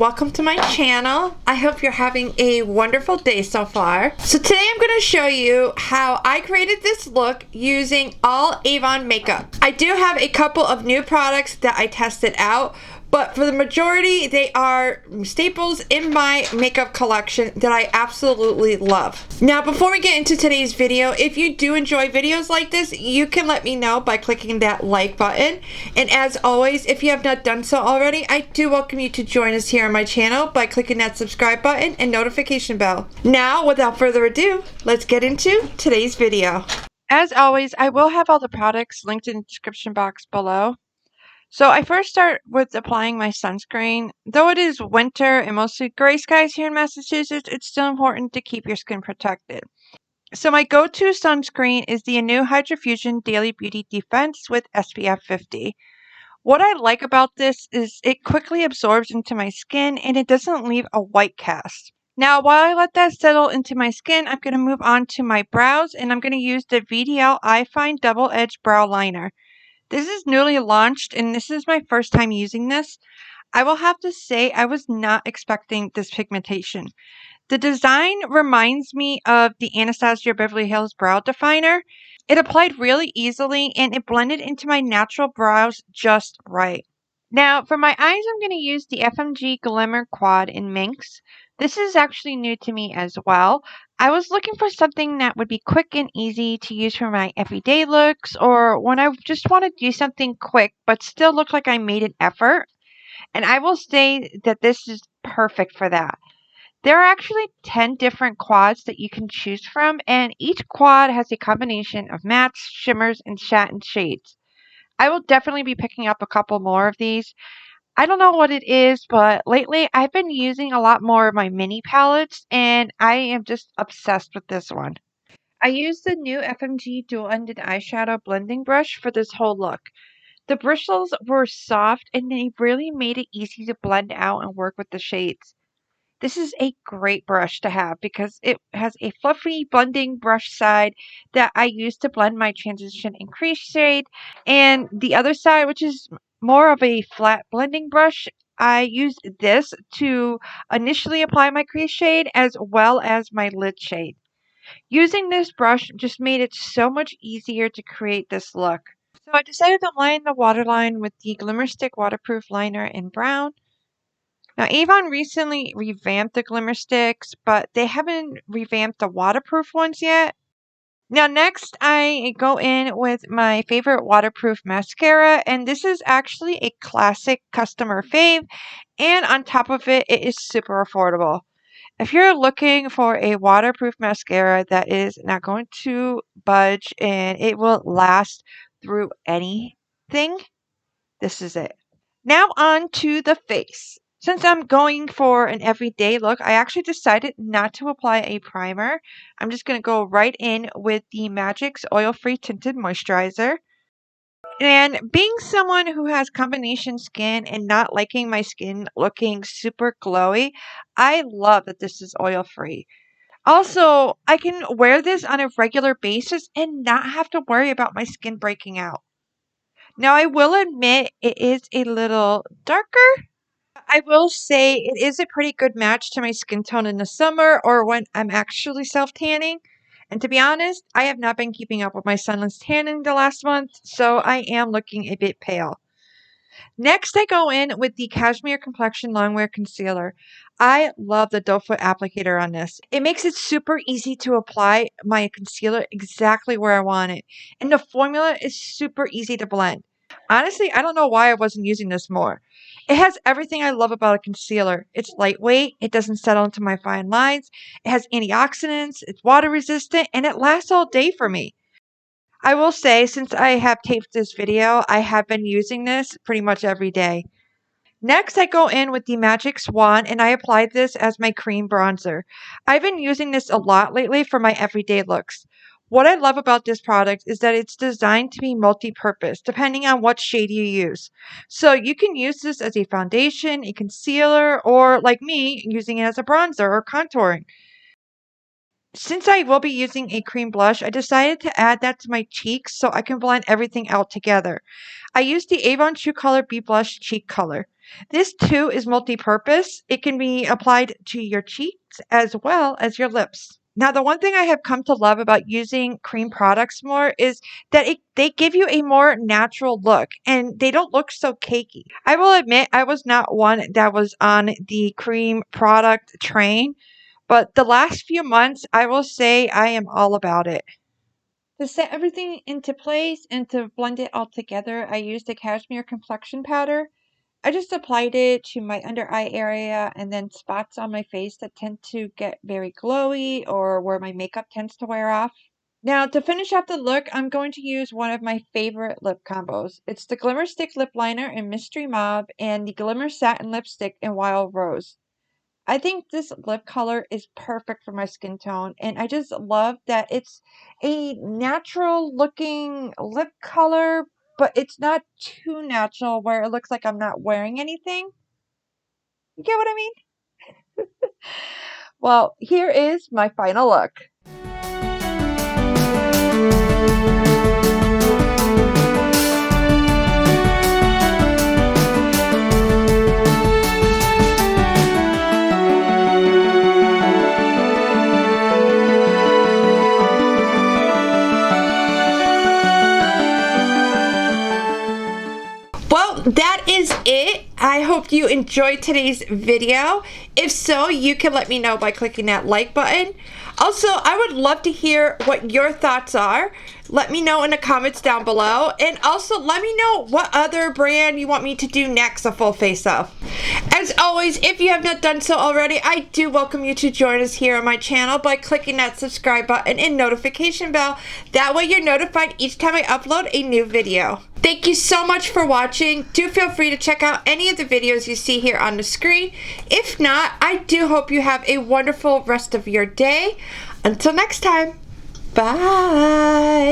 welcome to my channel. I hope you're having a wonderful day so far. So today I'm going to show you how I created this look using all Avon makeup. I do have a couple of new products that I tested out, but for the majority, they are staples in my makeup collection that I absolutely love. Now, before we get into today's video, if you do enjoy videos like this, you can let me know by clicking that like button. And as always, if you have not done so already, I do welcome you to join us here on my channel by clicking that subscribe button and notification bell. Now, without further ado, let's get into today's video. As always, I will have all the products linked in the description box below. So I first start with applying my sunscreen. Though it is winter and mostly gray skies here in Massachusetts, it's still important to keep your skin protected. So my go-to sunscreen is the new Hydrofusion Daily Beauty Defense with SPF 50. What I like about this is it quickly absorbs into my skin and it doesn't leave a white cast. Now, while I let that settle into my skin, I'm going to move on to my brows, and I'm going to use the VDL Eye Fine Double Edge Brow Liner. This is newly launched, and this is my first time using this. I will have to say I was not expecting this pigmentation. The design reminds me of the Anastasia Beverly Hills Brow Definer. It applied really easily, and it blended into my natural brows just right. Now, for my eyes, I'm going to use the FMG Glimmer Quad in Minx. This is actually new to me as well. I was looking for something that would be quick and easy to use for my everyday looks, or when I just want to do something quick but still look like I made an effort. And I will say that this is perfect for that. There are actually 10 different quads that you can choose from, and each quad has a combination of mattes, shimmers, and satin shades. I will definitely be picking up a couple more of these. I don't know what it is, but lately I've been using a lot more of my mini palettes, and I am just obsessed with this one. I used the new FMG dual-ended eyeshadow blending brush for this whole look. The bristles were soft, and they really made it easy to blend out and work with the shades. This is a great brush to have because it has a fluffy blending brush side that I use to blend my transition and crease shade, and the other side, which is more of a flat blending brush, I use this to initially apply my crease shade as well as my lid shade. Using this brush just made it so much easier to create this look. So I decided to line the waterline with the Glimmerstick waterproof liner in brown. Now, Avon recently revamped the Glimmersticks, but they haven't revamped the waterproof ones yet. Now, next, I go in with my favorite waterproof mascara, and this is actually a classic customer fave, and on top of it, it is super affordable. If you're looking for a waterproof mascara that is not going to budge and it will last through anything, this is it. Now on to the face. Since I'm going for an everyday look, I actually decided not to apply a primer. I'm just going to go right in with the Magic's Oil-Free Tinted Moisturizer. And being someone who has combination skin and not liking my skin looking super glowy, I love that this is oil-free. Also, I can wear this on a regular basis and not have to worry about my skin breaking out. Now, I will admit it is a little darker. I will say it is a pretty good match to my skin tone in the summer or when I'm actually self-tanning. And to be honest, I have not been keeping up with my sunless tanning the last month, so I am looking a bit pale. Next, I go in with the Cashmere Complexion Longwear Concealer. I love the doe foot applicator on this. It makes it super easy to apply my concealer exactly where I want it. And the formula is super easy to blend. Honestly, I don't know why I wasn't using this more. It has everything I love about a concealer. It's lightweight, it doesn't settle into my fine lines, it has antioxidants, it's water resistant, and it lasts all day for me. I will say, since I have taped this video, I have been using this pretty much every day. Next, I go in with the Magic Swan, and I applied this as my cream bronzer. I've been using this a lot lately for my everyday looks. What I love about this product is that it's designed to be multi-purpose, depending on what shade you use. So you can use this as a foundation, a concealer, or like me, using it as a bronzer or contouring. since I will be using a cream blush, I decided to add that to my cheeks so I can blend everything out together. I used the Avon True Color Bee Blush Cheek Color. This too is multi-purpose. It can be applied to your cheeks as well as your lips. Now, the one thing I have come to love about using cream products more is that they give you a more natural look and they don't look so cakey. I will admit I was not one that was on the cream product train, but the last few months, I will say I am all about it. To set everything into place and to blend it all together, I used a cashmere complexion powder. I just applied it to my under eye area and then spots on my face that tend to get very glowy or where my makeup tends to wear off. Now, to finish off the look, I'm going to use one of my favorite lip combos. It's the Glimmerstick lip liner in Mystery Mauve and the Glimmer Satin lipstick in Wild Rose. I think this lip color is perfect for my skin tone, and I just love that it's a natural looking lip color, but it's not too natural where it looks like I'm not wearing anything. You get what I mean? Well, here is my final look. Well, that is it. I hope you enjoyed today's video. If so, you can let me know by clicking that like button. Also, I would love to hear what your thoughts are. Let me know in the comments down below. And also, let me know what other brand you want me to do next a full face of. As always, if you have not done so already, I do welcome you to join us here on my channel by clicking that subscribe button and notification bell. That way you're notified each time I upload a new video. Thank you so much for watching. Do feel free to check out any of the videos you see here on the screen. If not, I do hope you have a wonderful rest of your day. Until next time, bye.